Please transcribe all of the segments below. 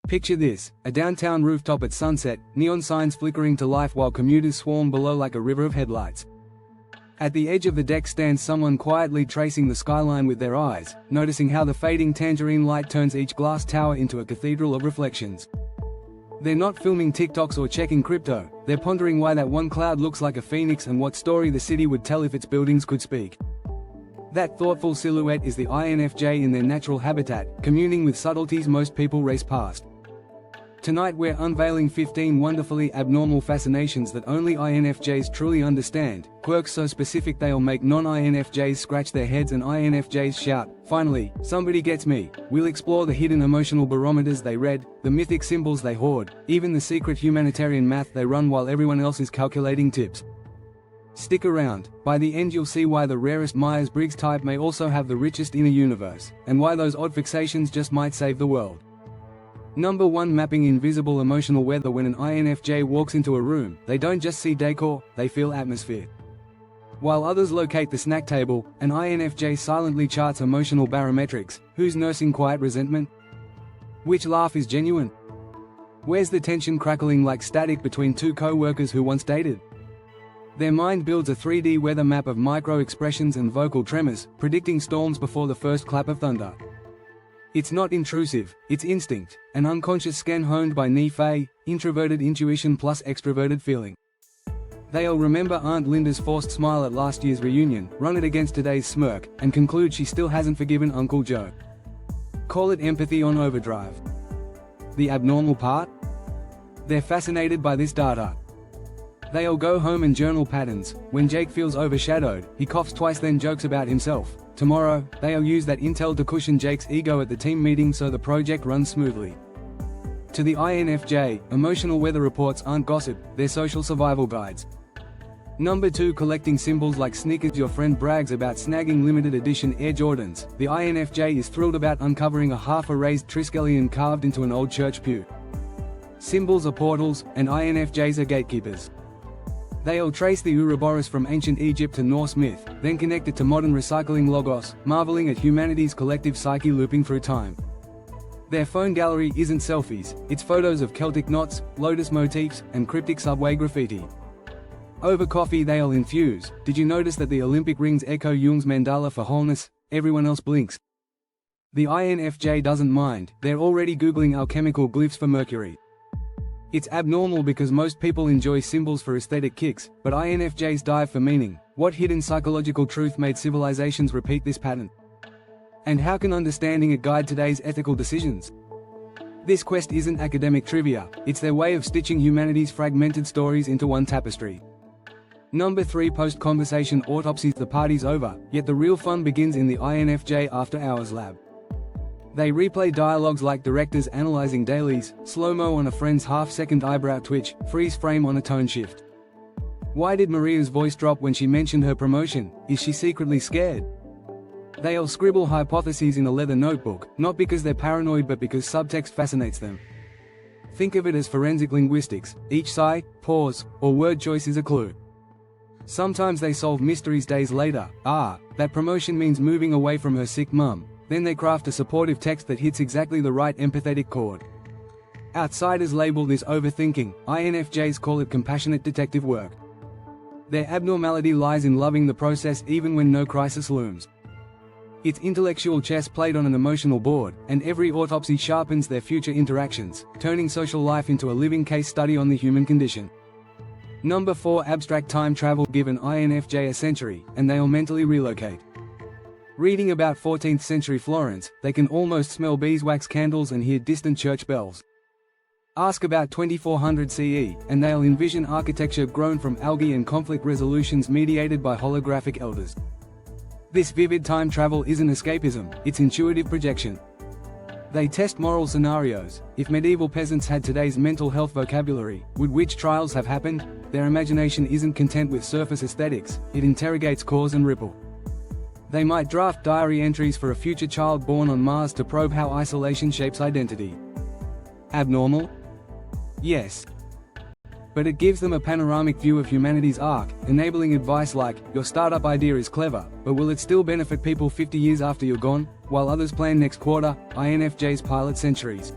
Picture this, a downtown rooftop at sunset, neon signs flickering to life while commuters swarm below like a river of headlights. At the edge of the deck stands someone quietly tracing the skyline with their eyes, noticing how the fading tangerine light turns each glass tower into a cathedral of reflections. They're not filming TikToks or checking crypto, they're pondering why that one cloud looks like a phoenix and what story the city would tell if its buildings could speak. That thoughtful silhouette is the INFJ in their natural habitat, communing with subtleties most people race past. Tonight we're unveiling 15 wonderfully abnormal fascinations that only INFJs truly understand, quirks so specific they'll make non-INFJs scratch their heads and INFJs shout, "Finally, somebody gets me." We'll explore the hidden emotional barometers they read, the mythic symbols they hoard, even the secret humanitarian math they run while everyone else is calculating tips. Stick around, by the end you'll see why the rarest Myers-Briggs type may also have the richest inner universe, and why those odd fixations just might save the world. Number 1. Mapping invisible emotional weather. When an INFJ walks into a room, they don't just see decor, they feel atmosphere. While others locate the snack table, an INFJ silently charts emotional barometrics. Who's nursing quiet resentment? Which laugh is genuine? Where's the tension crackling like static between two co-workers who once dated? Their mind builds a 3D weather map of micro-expressions and vocal tremors, predicting storms before the first clap of thunder. It's not intrusive, it's instinct, an unconscious scan honed by INFJ, introverted intuition plus extroverted feeling. They'll remember Aunt Linda's forced smile at last year's reunion, run it against today's smirk, and conclude she still hasn't forgiven Uncle Joe. Call it empathy on overdrive. The abnormal part? They're fascinated by this data. They'll go home and journal patterns. When Jake feels overshadowed, he coughs twice then jokes about himself. Tomorrow, they'll use that intel to cushion Jake's ego at the team meeting so the project runs smoothly. To the INFJ, emotional weather reports aren't gossip, they're social survival guides. Number 2. Collecting symbols like sneakers. Your friend brags about snagging limited edition Air Jordans. The INFJ is thrilled about uncovering a half-erased Triskelion carved into an old church pew. Symbols are portals, and INFJs are gatekeepers. They'll trace the Ouroboros from ancient Egypt to Norse myth, then connect it to modern recycling logos, marveling at humanity's collective psyche looping through time. Their phone gallery isn't selfies, it's photos of Celtic knots, lotus motifs, and cryptic subway graffiti. Over coffee they'll infuse. Did you notice that the Olympic rings echo Jung's mandala for wholeness? Everyone else blinks. The INFJ doesn't mind, they're already Googling alchemical glyphs for Mercury. It's abnormal because most people enjoy symbols for aesthetic kicks, but INFJs dive for meaning. What hidden psychological truth made civilizations repeat this pattern? And how can understanding it guide today's ethical decisions? This quest isn't academic trivia, it's their way of stitching humanity's fragmented stories into one tapestry. Number 3. Post-conversation autopsies. The party's over, yet the real fun begins in the INFJ after-hours lab. They replay dialogues like directors analyzing dailies, slow-mo on a friend's half-second eyebrow twitch, freeze frame on a tone shift. Why did Maria's voice drop when she mentioned her promotion? Is she secretly scared? They'll scribble hypotheses in a leather notebook, not because they're paranoid but because subtext fascinates them. Think of it as forensic linguistics. Each sigh, pause, or word choice is a clue. Sometimes they solve mysteries days later. That promotion means moving away from her sick mum. Then they craft a supportive text that hits exactly the right empathetic chord. Outsiders label this overthinking, INFJs call it compassionate detective work. Their abnormality lies in loving the process even when no crisis looms. It's intellectual chess played on an emotional board, and every autopsy sharpens their future interactions, turning social life into a living case study on the human condition. Number 4. Abstract time travel. Give an INFJ a century, and they'll mentally relocate. Reading about 14th century Florence, they can almost smell beeswax candles and hear distant church bells. Ask about 2400 CE, and they'll envision architecture grown from algae and conflict resolutions mediated by holographic elders. This vivid time travel isn't escapism, it's intuitive projection. They test moral scenarios. If medieval peasants had today's mental health vocabulary, would witch trials have happened? Their imagination isn't content with surface aesthetics, it interrogates cause and ripple. They might draft diary entries for a future child born on Mars to probe how isolation shapes identity. Abnormal? Yes. But it gives them a panoramic view of humanity's arc, enabling advice like, your startup idea is clever, but will it still benefit people 50 years after you're gone? While others plan next quarter, INFJs pilot centuries.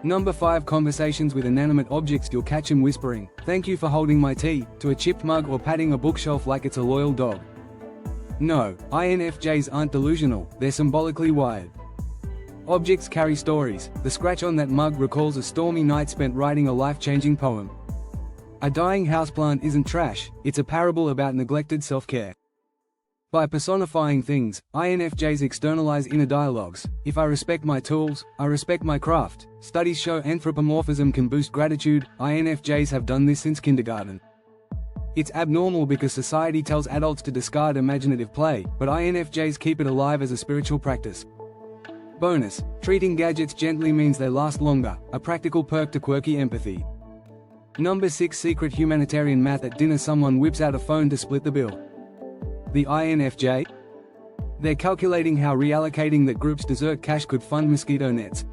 Number 5. Conversations with inanimate objects. You'll catch him whispering, "Thank you for holding my tea," to a chipped mug or patting a bookshelf like it's a loyal dog. No, INFJs aren't delusional, they're symbolically wired. Objects carry stories. The scratch on that mug recalls a stormy night spent writing a life-changing poem. A dying houseplant isn't trash, it's a parable about neglected self-care. By personifying things, INFJs externalize inner dialogues. If I respect my tools, I respect my craft. Studies show anthropomorphism can boost gratitude. INFJs have done this since kindergarten. It's abnormal because society tells adults to discard imaginative play, but INFJs keep it alive as a spiritual practice. Bonus: treating gadgets gently means they last longer, a practical perk to quirky empathy. Number 6. Secret humanitarian math. At dinner someone whips out a phone to split the bill. The INFJ? They're calculating how reallocating that group's dessert cash could fund mosquito nets.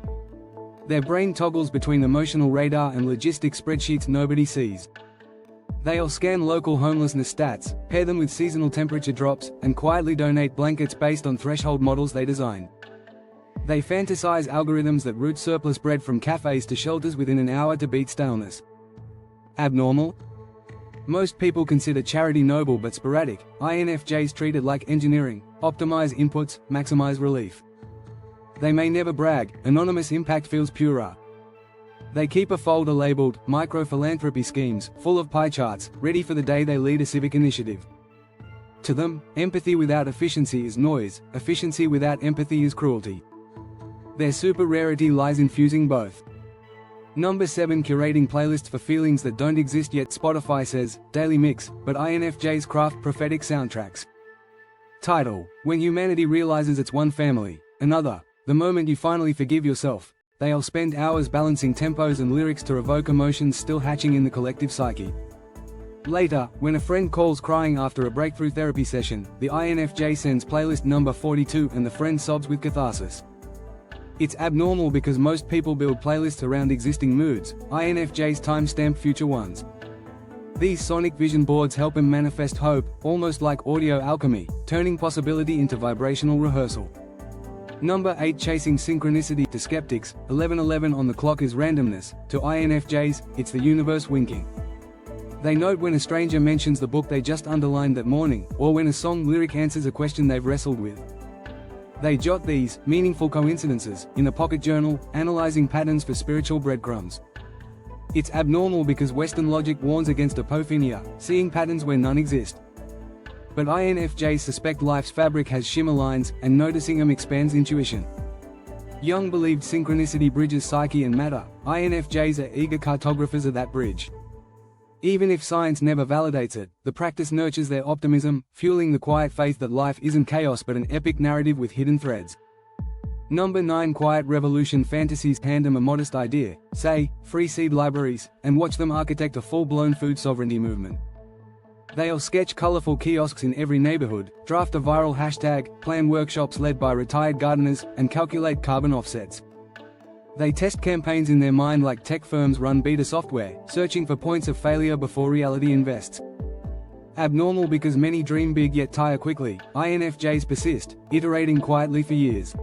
Their brain toggles between emotional radar and logistic spreadsheets nobody sees. They'll scan local homelessness stats, pair them with seasonal temperature drops, and quietly donate blankets based on threshold models they design. They fantasize algorithms that route surplus bread from cafes to shelters within an hour to beat staleness. Abnormal? Most people consider charity noble but sporadic. INFJs treat it like engineering: optimize inputs, maximize relief. They may never brag, anonymous impact feels purer. They keep a folder labeled micro-philanthropy schemes, full of pie charts, ready for the day they lead a civic initiative. To them, empathy without efficiency is noise, efficiency without empathy is cruelty. Their super rarity lies in fusing both. Number 7. Curating playlists for feelings that don't exist yet. Spotify says, daily mix, but INFJs craft prophetic soundtracks. Title: When humanity realizes it's one family, another. The moment you finally forgive yourself. They'll spend hours balancing tempos and lyrics to evoke emotions still hatching in the collective psyche. Later, when a friend calls crying after a breakthrough therapy session, the INFJ sends playlist number 42 and the friend sobs with catharsis. It's abnormal because most people build playlists around existing moods. INFJs timestamp future ones. These sonic vision boards help him manifest hope, almost like audio alchemy, turning possibility into vibrational rehearsal. Number 8. Chasing synchronicity. To skeptics, 11:11 on the clock is randomness. To INFJs, it's the universe winking. They note when a stranger mentions the book they just underlined that morning, or when a song lyric answers a question they've wrestled with. They jot these meaningful coincidences in a pocket journal, analyzing patterns for spiritual breadcrumbs. It's abnormal because Western logic warns against apophenia, seeing patterns where none exist. But INFJs suspect life's fabric has shimmer lines, and noticing them expands intuition. Jung believed synchronicity bridges psyche and matter. INFJs are eager cartographers of that bridge. Even if science never validates it, the practice nurtures their optimism, fueling the quiet faith that life isn't chaos but an epic narrative with hidden threads. Number 9. Quiet revolution fantasies. Hand them a modest idea, say, free seed libraries, and watch them architect a full-blown food sovereignty movement. They'll sketch colorful kiosks in every neighborhood, draft a viral hashtag, plan workshops led by retired gardeners, and calculate carbon offsets. They test campaigns in their mind like tech firms run beta software, searching for points of failure before reality invests. Abnormal because many dream big yet tire quickly. INFJs persist, iterating quietly for years.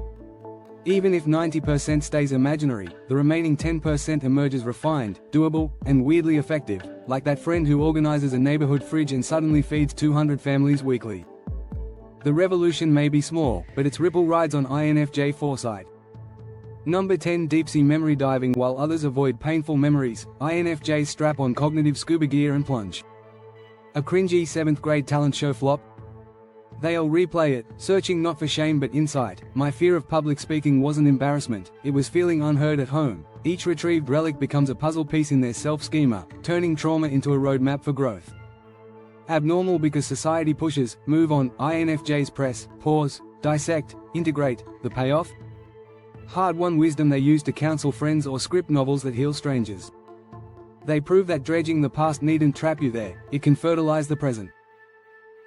Even if 90% stays imaginary, the remaining 10% emerges refined, doable, and weirdly effective, like that friend who organizes a neighborhood fridge and suddenly feeds 200 families weekly. The revolution may be small, but its ripple rides on INFJ foresight. Number 10. Deep-sea memory diving. While others avoid painful memories, INFJs strap on cognitive scuba gear and plunge. A cringy 7th grade talent show flop? They'll replay it, searching not for shame but insight. My fear of public speaking wasn't embarrassment, it was feeling unheard at home. Each retrieved relic becomes a puzzle piece in their self-schema, turning trauma into a roadmap for growth. Abnormal because society pushes, move on. INFJs press, pause, dissect, integrate. The payoff? Hard-won wisdom they use to counsel friends or script novels that heal strangers. They prove that dredging the past needn't trap you there, it can fertilize the present.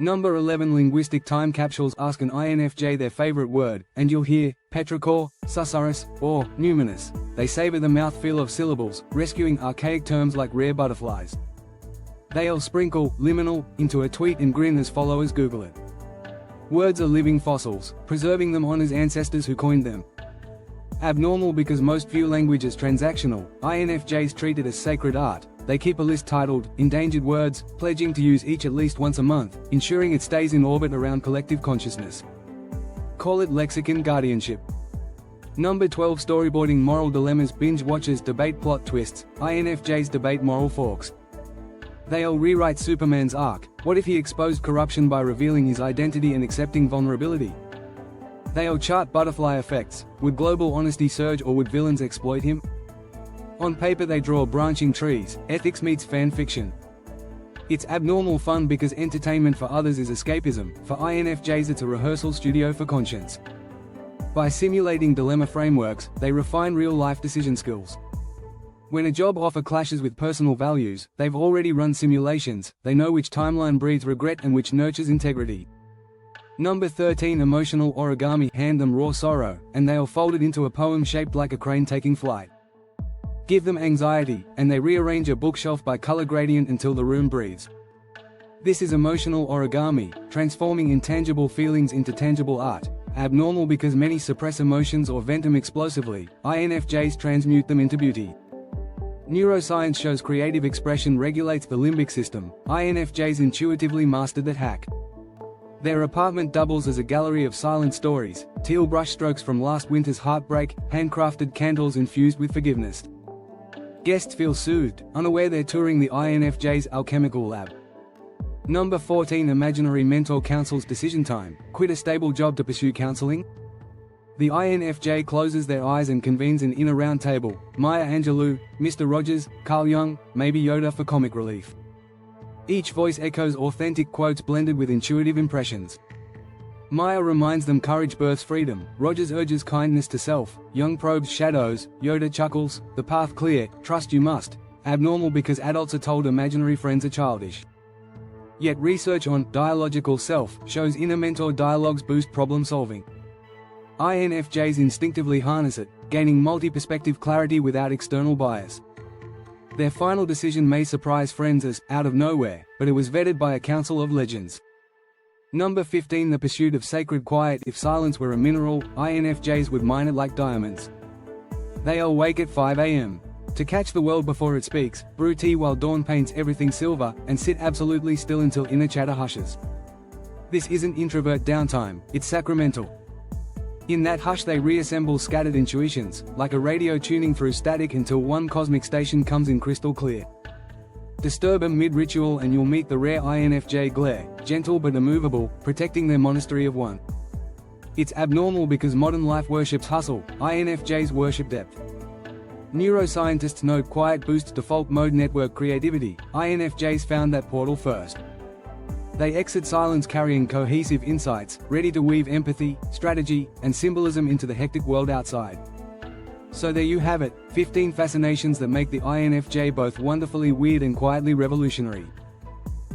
Number 11. Linguistic time capsules. Ask an INFJ their favorite word, and you'll hear petrichor, susurrus, or numinous. They savor the mouthfeel of syllables, rescuing archaic terms like rare butterflies. They'll sprinkle liminal into a tweet and grin as followers Google it. Words are living fossils, preserving them honors ancestors who coined them. Abnormal because most view language as transactional, INFJs treat it as sacred art. They keep a list titled, Endangered Words, pledging to use each at least once a month, ensuring it stays in orbit around collective consciousness. Call it lexicon guardianship. Number 12. Storyboarding moral dilemmas. Binge watchers debate plot twists, INFJs debate moral forks. They'll rewrite Superman's arc. What if he exposed corruption by revealing his identity and accepting vulnerability? They'll chart butterfly effects. Would global honesty surge or would villains exploit him? On paper they draw branching trees. Ethics meets fan fiction. It's abnormal fun because entertainment for others is escapism. For INFJs it's a rehearsal studio for conscience. By simulating dilemma frameworks, they refine real-life decision skills. When a job offer clashes with personal values, they've already run simulations. They know which timeline breeds regret and which nurtures integrity. Number 13. Emotional origami. Hand them raw sorrow, and they'll fold it into a poem shaped like a crane taking flight. Give them anxiety, and they rearrange a bookshelf by color gradient until the room breathes. This is emotional origami, transforming intangible feelings into tangible art. Abnormal because many suppress emotions or vent them explosively, INFJs transmute them into beauty. Neuroscience shows creative expression regulates the limbic system. INFJs intuitively mastered that hack. Their apartment doubles as a gallery of silent stories, teal brushstrokes from last winter's heartbreak, handcrafted candles infused with forgiveness. Guests feel soothed, unaware they're touring the INFJ's alchemical lab. Number 14. Imaginary mentor counsels decision time. Quit a stable job to pursue counseling? The INFJ closes their eyes and convenes an inner round table. Maya Angelou, Mr. Rogers, Carl Jung, maybe Yoda for comic relief. Each voice echoes authentic quotes blended with intuitive impressions. Maya reminds them courage births freedom, Rogers urges kindness to self, Jung probes shadows, Yoda chuckles, the path clear, trust you must. Abnormal because adults are told imaginary friends are childish. Yet research on dialogical self shows inner mentor dialogues boost problem solving. INFJs instinctively harness it, gaining multi-perspective clarity without external bias. Their final decision may surprise friends as, out of nowhere, but it was vetted by a council of legends. Number 15. The pursuit of sacred quiet. If silence were a mineral, INFJs would mine it like diamonds. They'll wake at 5 a.m. to catch the world before it speaks, brew tea while dawn paints everything silver, and sit absolutely still until inner chatter hushes. This isn't introvert downtime, it's sacramental. In that hush they reassemble scattered intuitions, like a radio tuning through static until one cosmic station comes in crystal clear. Disturb them mid-ritual and you'll meet the rare INFJ glare, gentle but immovable, protecting their monastery of one. It's abnormal because modern life worships hustle, INFJs worship depth. Neuroscientists note quiet boosts default mode network creativity, INFJs found that portal first. They exit silence carrying cohesive insights, ready to weave empathy, strategy, and symbolism into the hectic world outside. So there you have it, 15 fascinations that make the INFJ both wonderfully weird and quietly revolutionary.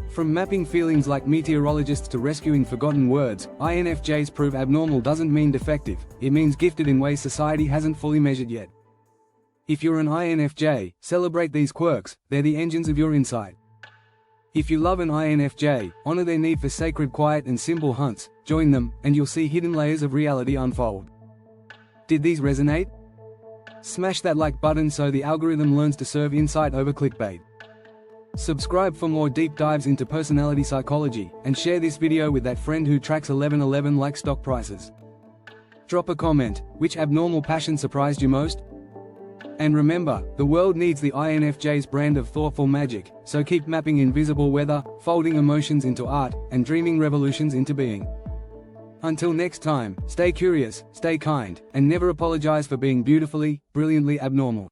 From mapping feelings like meteorologists to rescuing forgotten words, INFJs prove abnormal doesn't mean defective, it means gifted in ways society hasn't fully measured yet. If you're an INFJ, celebrate these quirks, they're the engines of your insight. If you love an INFJ, honor their need for sacred quiet and symbol hunts, join them, and you'll see hidden layers of reality unfold. Did these resonate? Smash that like button so the algorithm learns to serve insight over clickbait. Subscribe for more deep dives into personality psychology, and share this video with that friend who tracks 1111 like stock prices. Drop a comment, which abnormal passion surprised you most? And remember, the world needs the INFJ's brand of thoughtful magic, so keep mapping invisible weather, folding emotions into art, and dreaming revolutions into being. Until next time, stay curious, stay kind, and never apologize for being beautifully, brilliantly abnormal.